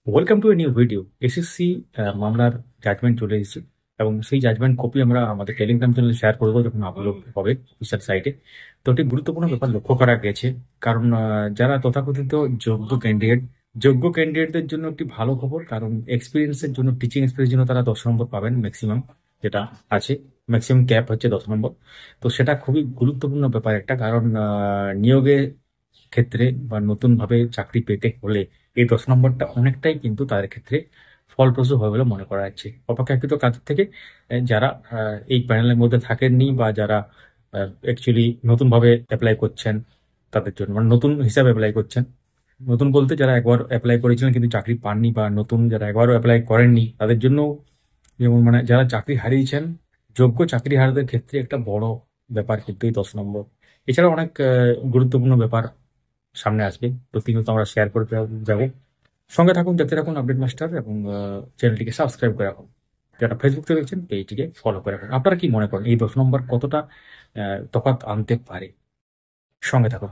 Welcome to a new video. SSC মামলার judgement চলে এসেছে এবং সেই জাজমেন্ট কপি আমরা আমাদের টেলিগ্রাম চ্যানেলে শেয়ার করবো যখন আপলোড হবে অফিসিয়াল সাইটে। তো একটি গুরুত্বপূর্ণ ব্যাপার লক্ষ্য করা গেছে, কারণ যারা তথাকথিত যোগ্য ক্যান্ডিডেটদের জন্য একটি ভালো খবর, কারণ এক্সপিরিয়েন্সের জন্য, টিচিং এক্সপিরিয়েন্সের জন্য তারা 10 নম্বর পাবেন ম্যাক্সিমাম, যেটা আছে ম্যাক্সিমাম ক্যাপ হচ্ছে 10 নম্বর। তো সেটা খুবই গুরুত্বপূর্ণ ব্যাপার একটা, কারণ নিয়োগের ক্ষেত্রে বা নতুনভাবে চাকরি পেতে হলে এই 10 নম্বরটা অনেকটাই কিন্তু তাদের ক্ষেত্রে ফলপ্রসূ হবে বলে মনে করা যাচ্ছে। অপেক্ষাকৃত কাজের থেকে যারা এই প্যানেলের মধ্যে থাকেননি বা যারা অ্যাকচুয়ালি নতুনভাবে অ্যাপ্লাই করছেন তাদের জন্য, মানে নতুন হিসাবে অ্যাপ্লাই করছেন, নতুন বলতে যারা একবার অ্যাপ্লাই করেছিলেন কিন্তু চাকরি পাননি, বা নতুন যারা একবারও অ্যাপ্লাই করেননি তাদের জন্য, যেমন মানে যারা চাকরি হারিয়েছেন, যোগ্য চাকরি হারাদের ক্ষেত্রে একটা বড় ব্যাপার কিন্তু এই 10 নম্বর। এছাড়া অনেক গুরুত্বপূর্ণ ব্যাপার সামনে আসবে, প্রতিনিয়ত আমরা শেয়ার করে যাবো। সঙ্গে থাকুন, দেখতে থাকুন আপডেট মাস্টার, এবং চ্যানেলটিকে সাবস্ক্রাইব করে রাখুন। যারা ফেসবুক থেকে দেখছেন পেজটিকে ফলো করে রাখুন। আপনারা কি মনে করেন এই 10 নম্বর কতটা তফাৎ আনতে পারে? সঙ্গে থাকুন।